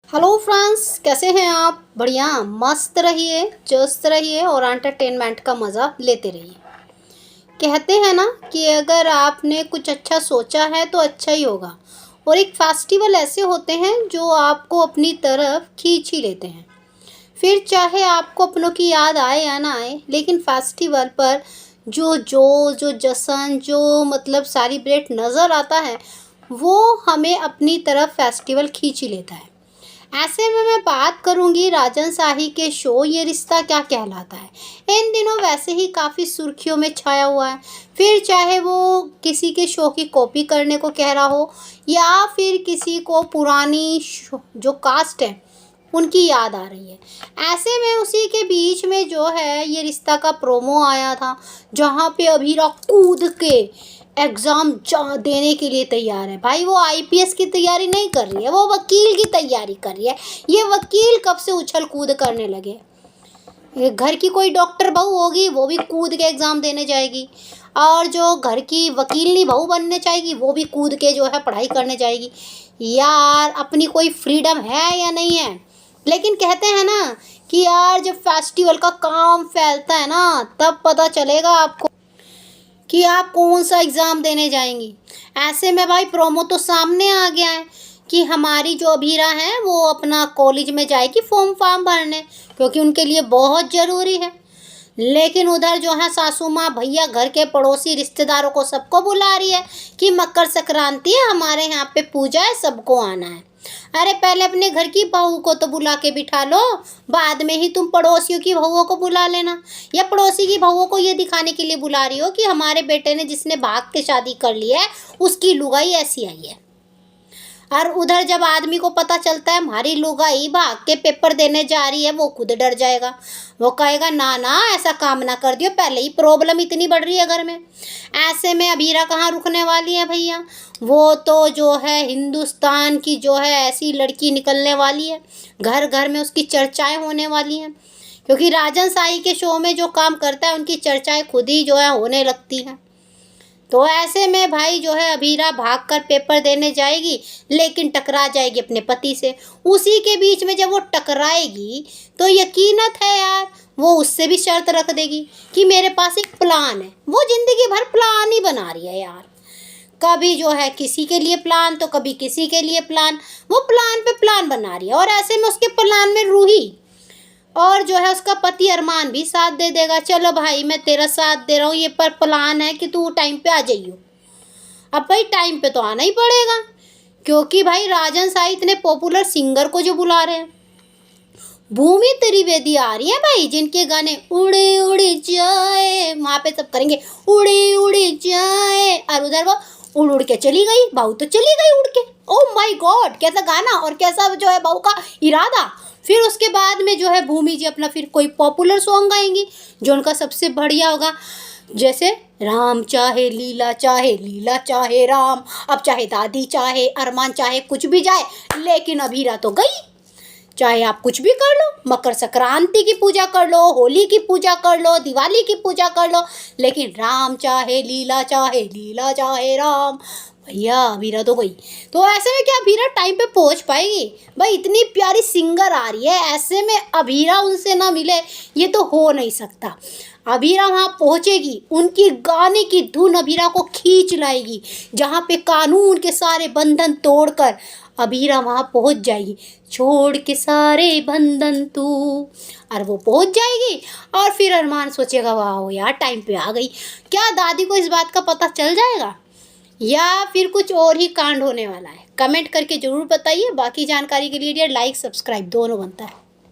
Hello friends, कैसे हैं आप? बढ़िया, मस्त रहिए, चुस्त रहिए और एंटरटेनमेंट का मज़ा लेते रहिए। कहते हैं ना कि अगर आपने कुछ अच्छा सोचा है तो अच्छा ही होगा। और एक फेस्टिवल ऐसे होते हैं जो आपको अपनी तरफ खींच ही लेते हैं। फिर चाहे आपको अपनों की याद आए या ना आए, लेकिन फेस्टिवल पर जो जश्न जो मतलब सेलिब्रेट नज़र आता है, वो हमें अपनी तरफ फेस्टिवल खींच ही लेता है। ऐसे में मैं बात करूंगी राजन शाही के शो ये रिश्ता क्या कहलाता है। इन दिनों वैसे ही काफ़ी सुर्खियों में छाया हुआ है। फिर चाहे वो किसी के शो की कॉपी करने को कह रहा हो या फिर किसी को पुरानी जो कास्ट है उनकी याद आ रही है। ऐसे में उसी के बीच में जो है ये रिश्ता का प्रोमो आया था, जहाँ पे अभीरा कूद के एग्ज़ाम देने के लिए तैयार है। भाई वो आईपीएस की तैयारी नहीं कर रही है, वो वकील की तैयारी कर रही है। ये वकील कब से उछल कूद करने लगे। ये घर की कोई डॉक्टर बहू होगी वो भी कूद के एग्ज़ाम देने जाएगी, और जो घर की वकीलनी बहू बनने चाहेगी वो भी कूद के जो है पढ़ाई करने जाएगी। यार अपनी कोई फ्रीडम है या नहीं है? लेकिन कहते हैं ना कि यार जब फेस्टिवल का काम फैलता है ना, तब पता चलेगा आपको कि आप कौन सा एग्ज़ाम देने जाएंगी। ऐसे में भाई प्रोमो तो सामने आ गया है कि हमारी जो अभीरा हैं वो अपना कॉलेज में जाएगी फॉर्म भरने, क्योंकि उनके लिए बहुत ज़रूरी है। लेकिन उधर जो है सासू माँ भैया घर के पड़ोसी रिश्तेदारों को सबको बुला रही है कि मकर संक्रांति है, हमारे यहाँ पे पूजा है, सबको आना है। अरे पहले अपने घर की बहू को तो बुला के बिठा लो, बाद में ही तुम पड़ोसियों की बहुओं को बुला लेना। या पड़ोसी की बहुओं को ये दिखाने के लिए बुला रही हो कि हमारे बेटे ने जिसने भाग के शादी कर ली है उसकी लुगाई ऐसी आई है। और उधर जब आदमी को पता चलता है हमारी लुगाई भाग के पेपर देने जा रही है, वो खुद डर जाएगा। वो कहेगा ना ना ऐसा काम ना कर दियो, पहले ही प्रॉब्लम इतनी बढ़ रही है घर में। ऐसे में अभीरा कहाँ रुकने वाली है भैया? वो तो जो है हिंदुस्तान की जो है ऐसी लड़की निकलने वाली है, घर घर में उसकी चर्चाएं होने वाली हैं। क्योंकि राजन शाही के शो में जो काम करता है उनकी चर्चाएं खुद ही जो है होने लगती हैं। तो ऐसे में भाई जो है अभीरा भागकर पेपर देने जाएगी, लेकिन टकरा जाएगी अपने पति से। उसी के बीच में जब वो टकराएगी तो यकीनत है यार वो उससे भी शर्त रख देगी कि मेरे पास एक प्लान है। वो जिंदगी भर प्लान ही बना रही है यार, कभी जो है किसी के लिए प्लान तो कभी किसी के लिए प्लान। वो प्लान पे प्लान बना रही है, और ऐसे में उसके प्लान में रूही और जो है उसका पति अरमान भी साथ दे देगा। चलो भाई मैं तेरा साथ दे रहा हूँ, ये पर प्लान है कि तू टाइम पे आ जाइयो। अब भाई टाइम पे तो आना ही पड़ेगा, क्योंकि भाई राजन शाही इतने पॉपुलर सिंगर को जो बुला रहे हैं। भूमि त्रिवेदी आ रही है भाई, जिनके गाने उड़े उड़े जाए, वहाँ पे सब करेंगे उड़े उड़े जाए। और उधर वो उड़ उड़ के चली गई, बहू तो चली गई उड़ के। ओह माय गॉड, कैसा गाना और कैसा जो है बहू का इरादा। फिर उसके बाद में जो है भूमि जी अपना फिर कोई पॉपुलर सॉन्ग गाएंगी जो उनका सबसे बढ़िया होगा, जैसे राम चाहे लीला चाहे राम, अब चाहे दादी चाहे अरमान चाहे कुछ भी जाए, लेकिन अभीरा तो गई। चाहे आप कुछ भी कर लो, मकर संक्रांति की पूजा कर लो, होली की पूजा कर लो, दिवाली की पूजा कर लो, लेकिन राम चाहे लीला चाहे राम, भैया अभीरा तो गई। तो ऐसे में क्या अभीरा टाइम पे पहुंच पाएगी? भाई इतनी प्यारी सिंगर आ रही है, ऐसे में अभीरा उनसे ना मिले ये तो हो नहीं सकता। अभीरा वहाँ पहुँचेगी, उनकी गाने की धुन अभीरा को खींच लाएगी, जहाँ पे कानून के सारे बंधन तोड़कर अभीरा वहाँ पहुँच जाएगी। छोड़ के सारे बंधन तू, और वो पहुँच जाएगी। और फिर अरमान सोचेगा वाह यार टाइम पे आ गई। क्या दादी को इस बात का पता चल जाएगा या फिर कुछ और ही कांड होने वाला है? कमेंट करके ज़रूर बताइए। बाकी जानकारी के लिए लाइक सब्सक्राइब दोनों बनता है।